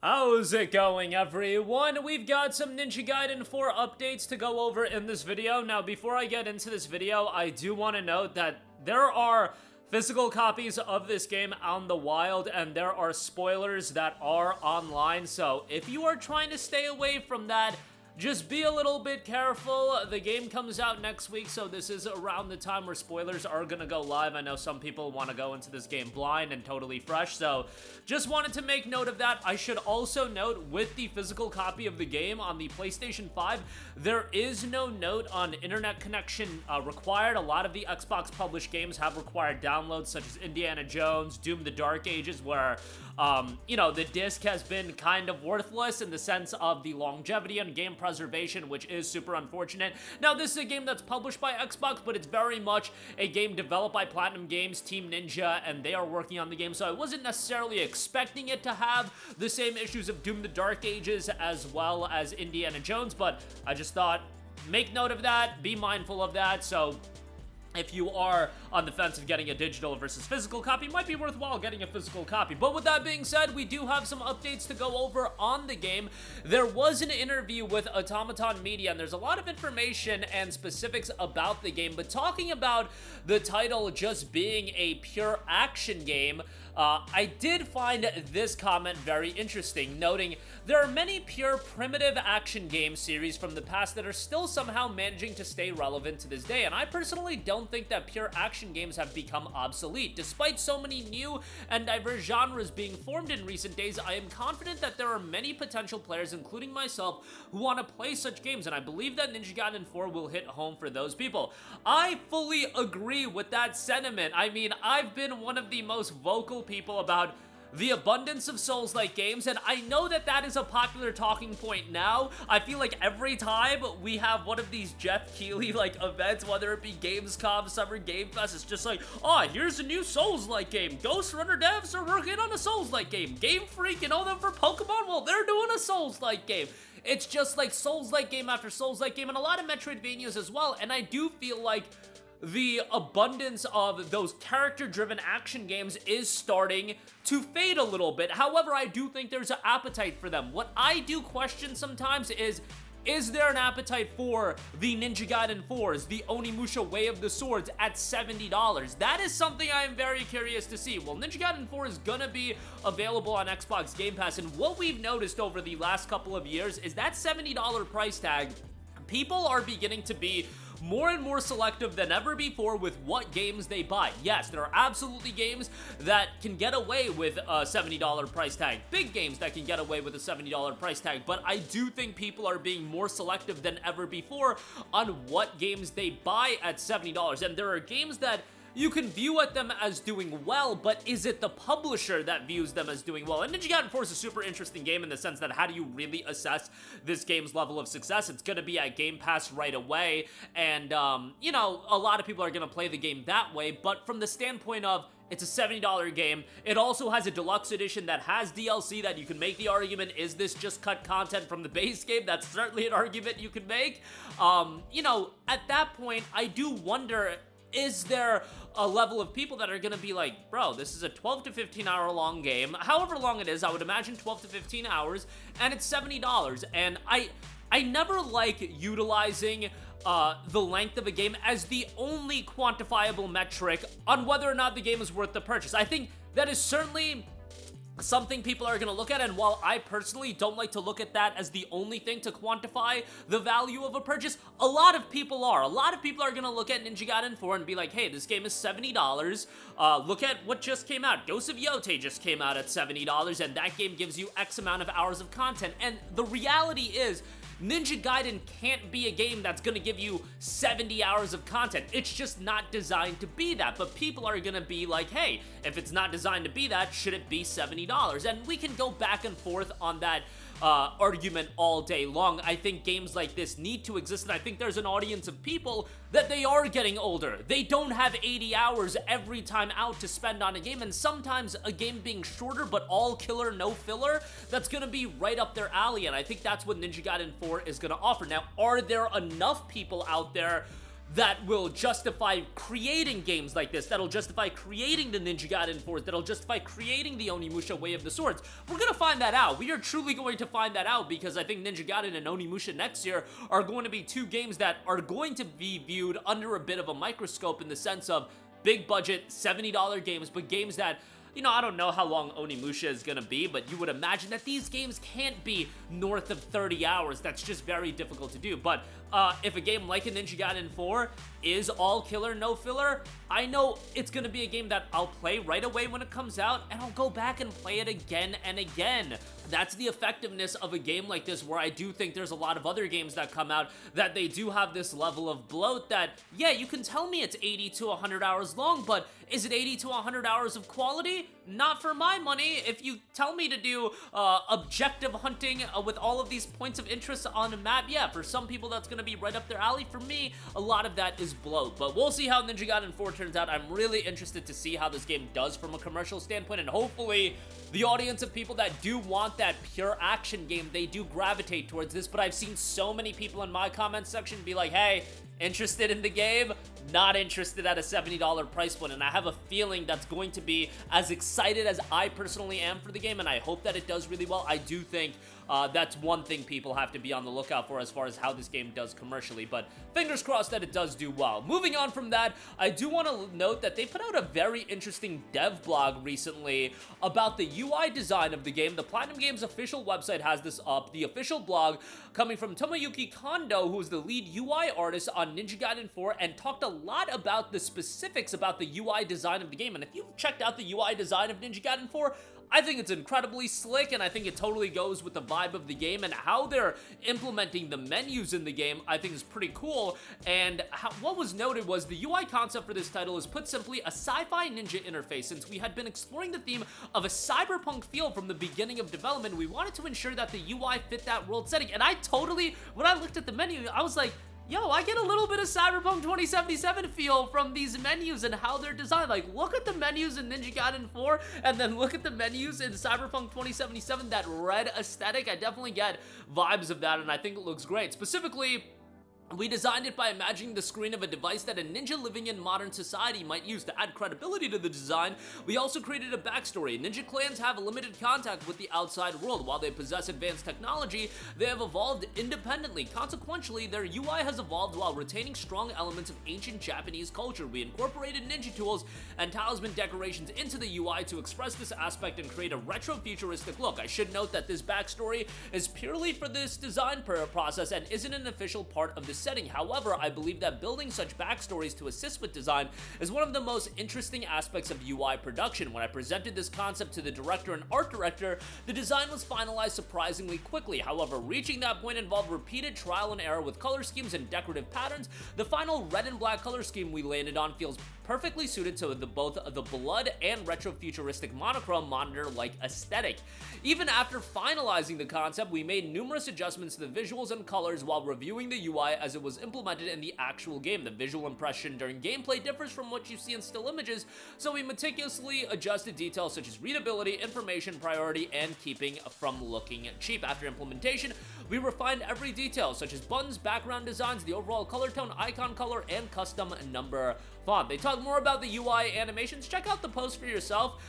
How's it going, everyone? We've got some Ninja Gaiden 4 updates to go over in this video. Now, before I get into this video, I do want to note that there are physical copies of this game on the wild, and there are spoilers that are online, so if you are trying to stay away from that, just be a little bit careful. The game comes out next week, so this is around the time where spoilers are gonna go live. I know some people want to go into this game blind and totally fresh, so just wanted to make note of that. I should also note, with the physical copy of the game on the PlayStation 5, there is no note on internet connection required. A lot of the Xbox published games have required downloads, such as Indiana Jones, Doom the Dark Ages, where the disc has been kind of worthless in the sense of the longevity and game preservation, which is super unfortunate. Now, this is a game that's published by Xbox, but it's very much a game developed by Platinum Games, Team Ninja, and they are working on the game, so I wasn't necessarily expecting it to have the same issues of Doom the Dark Ages as well as Indiana Jones, but I just thought, make note of that, be mindful of that, so if you are on the fence of getting a digital versus physical copy, it might be worthwhile getting a physical copy. But with that being said, we do have some updates to go over on the game. There was an interview with Automaton Media, and there's a lot of information and specifics about the game, but talking about the title just being a pure action game, I did find this comment very interesting, noting there are many pure primitive action game series from the past that are still somehow managing to stay relevant to this day, and I personally don't think that pure action games have become obsolete. Despite so many new and diverse genres being formed in recent days, I am confident that there are many potential players, including myself, who want to play such games, and I believe that Ninja Gaiden 4 will hit home for those people. I fully agree with that sentiment. I mean, I've been one of the most vocal people about the abundance of Souls-like games, and I know that that is a popular talking point now. I feel like every time we have one of these Jeff Keighley-like events, whether it be Gamescom, Summer Game Fest, it's just like, oh, here's a new Souls-like game. Ghost Runner devs are working on a Souls-like game. Game Freak and all them for Pokemon, well, they're doing a Souls-like game. It's just like Souls-like game after Souls-like game, and a lot of Metroidvanias as well, and I do feel like the abundance of those character-driven action games is starting to fade a little bit. However, I do think there's an appetite for them. What I do question sometimes is there an appetite for the Ninja Gaiden 4s, the Onimusha Way of the Swords at $70? That is something I am very curious to see. Well, Ninja Gaiden 4 is gonna be available on Xbox Game Pass, and what we've noticed over the last couple of years is that $70 price tag, people are beginning to be more and more selective than ever before with what games they buy. Yes, there are absolutely games that can get away with a $70 price tag. Big games that can get away with a $70 price tag, but I do think people are being more selective than ever before on what games they buy at $70. And there are games that you can view at them as doing well, but is it the publisher that views them as doing well? And Ninja Gaiden 4 is a super interesting game in the sense that how do you really assess this game's level of success? It's going to be at Game Pass right away, and, a lot of people are going to play the game that way, but from the standpoint of it's a $70 game. It also has a deluxe edition that has DLC that you can make the argument, is this just cut content from the base game? That's certainly an argument you can make. At that point, I do wonder, is there a level of people that are going to be like, bro, this is a 12 to 15 hour long game, however long it is, I would imagine 12 to 15 hours, and it's $70, and I never like utilizing the length of a game as the only quantifiable metric on whether or not the game is worth the purchase. I think that is certainly something people are going to look at, and while I personally don't like to look at that as the only thing to quantify the value of a purchase, a lot of people are. A lot of people are going to look at Ninja Gaiden 4 and be like, hey, this game is $70. Look at what just came out. Ghost of Yote just came out at $70, and that game gives you X amount of hours of content. And the reality is, Ninja Gaiden can't be a game that's gonna give you 70 hours of content. It's just not designed to be that, but people are gonna be like, hey, if it's not designed to be that, should it be $70? And we can go back and forth on that argument all day long. I think games like this need to exist, and I think there's an audience of people that they are getting older. They don't have 80 hours every time out to spend on a game, and sometimes a game being shorter but all killer, no filler, that's gonna be right up their alley, and I think that's what Ninja Gaiden 4 is gonna offer. Now, are there enough people out there that will justify creating games like this, that'll justify creating the Ninja Gaiden 4s, that'll justify creating the Onimusha Way of the Swords. We're gonna find that out. We are truly going to find that out, because I think Ninja Gaiden and Onimusha next year are going to be two games that are going to be viewed under a bit of a microscope, in the sense of big budget, $70 games, but games that, you know, I don't know how long Onimusha is gonna be, but you would imagine that these games can't be north of 30 hours. That's just very difficult to do. But if a game like a Ninja Gaiden 4 is all killer, no filler, I know it's gonna be a game that I'll play right away when it comes out, and I'll go back and play it again and again. That's the effectiveness of a game like this, where I do think there's a lot of other games that come out that they do have this level of bloat that, yeah, you can tell me it's 80 to 100 hours long, but is it 80 to 100 hours of quality? Not for my money. If you tell me to do objective hunting with all of these points of interest on a map, yeah, for some people that's gonna be right up their alley. For me, a lot of that is bloat, but we'll see how Ninja Gaiden 4 turns out. I'm really interested to see how this game does from a commercial standpoint, and hopefully the audience of people that do want that pure action game, they do gravitate towards this. But I've seen so many people in my comments section be like, hey, interested in the game, not interested at a $70 price point, and I have a feeling that's going to be as excited as I personally am for the game, and I hope that it does really well. I do think that's one thing people have to be on the lookout for as far as how this game does commercially, but fingers crossed that it does do well. Moving on from that, I do want to note that they put out a very interesting dev blog recently about the UI design of the game. The Platinum Games official website has this up, the official blog coming from Tomoyuki Kondo, who is the lead UI artist on Ninja Gaiden 4, and talked a lot about the specifics about the UI design of the game. And if you've checked out the UI design of Ninja Gaiden 4, I think it's incredibly slick, and I think it totally goes with the vibe of the game, and how they're implementing the menus in the game I think is pretty cool. And what was noted was the UI concept for this title is, put simply, a sci-fi ninja interface. Since we had been exploring the theme of a cyberpunk feel from the beginning of development, we wanted to ensure that the UI fit that world setting. And I totally, when I looked at the menu, I was like, yo, I get a little bit of Cyberpunk 2077 feel from these menus and how they're designed. Like, look at the menus in Ninja Gaiden 4, and then look at the menus in Cyberpunk 2077, that red aesthetic. I definitely get vibes of that, and I think it looks great. Specifically, we designed it by imagining the screen of a device that a ninja living in modern society might use. To add credibility to the design, we also created a backstory. Ninja clans have limited contact with the outside world. While they possess advanced technology, they have evolved independently. Consequently, their UI has evolved while retaining strong elements of ancient Japanese culture. We incorporated ninja tools and talisman decorations into the UI to express this aspect and create a retro-futuristic look. I should note that this backstory is purely for this design process and isn't an official part of the setting. However, I believe that building such backstories to assist with design is one of the most interesting aspects of UI production. When I presented this concept to the director and art director, the design was finalized surprisingly quickly. However, reaching that point involved repeated trial and error with color schemes and decorative patterns. The final red and black color scheme we landed on feels perfectly suited to both the blood and retro-futuristic monochrome monitor-like aesthetic. Even after finalizing the concept, we made numerous adjustments to the visuals and colors while reviewing the UI as it was implemented in the actual game. The visual impression during gameplay differs from what you see in still images, so we meticulously adjusted details such as readability, information priority, and keeping from looking cheap. After implementation, we refined every detail, such as buttons, background designs, the overall color tone, icon color, and custom number font. They talk more about the UI animations. Check out the post for yourself.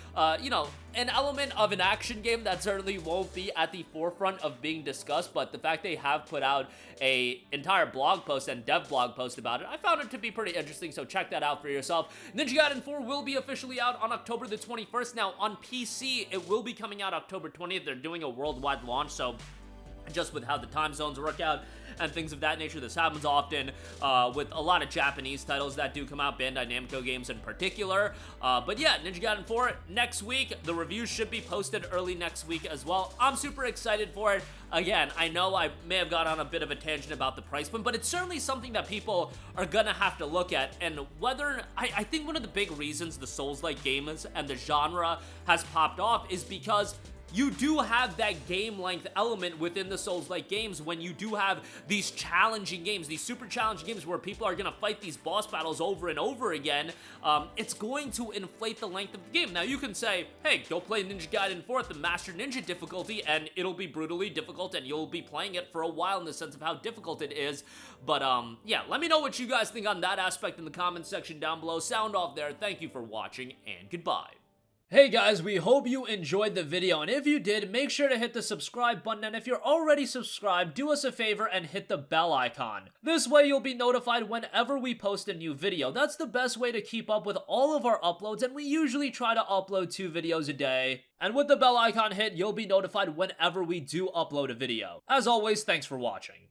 You know, an element of an action game that certainly won't be at the forefront of being discussed, but the fact they have put out a entire blog post and dev blog post about it, I found it to be pretty interesting, so check that out for yourself. Ninja Gaiden 4 will be officially out on October the 21st. Now, on PC, it will be coming out October 20th. They're doing a worldwide launch, so just with how the time zones work out and things of that nature, this happens often with a lot of Japanese titles that do come out, Bandai Namco games in particular. But yeah, Ninja Gaiden 4 next week. The reviews should be posted early next week as well. I'm super excited for it. Again, I know I may have got on a bit of a tangent about the price point, but it's certainly something that people are gonna have to look at. And whether, I think one of the big reasons the Souls-like games and the genre has popped off is because you do have that game length element within the Souls-like games when you do have these challenging games, these super challenging games where people are gonna fight these boss battles over and over again. It's going to inflate the length of the game. Now you can say, hey, go play Ninja Gaiden 4 at the Master Ninja difficulty and it'll be brutally difficult and you'll be playing it for a while in the sense of how difficult it is. But yeah, let me know what you guys think on that aspect in the comments section down below. Sound off there. Thank you for watching and goodbye. Hey guys, we hope you enjoyed the video, and if you did, make sure to hit the subscribe button, and if you're already subscribed, do us a favor and hit the bell icon. This way you'll be notified whenever we post a new video. That's the best way to keep up with all of our uploads, and we usually try to upload 2 videos a day. And with the bell icon hit, you'll be notified whenever we do upload a video. As always, thanks for watching.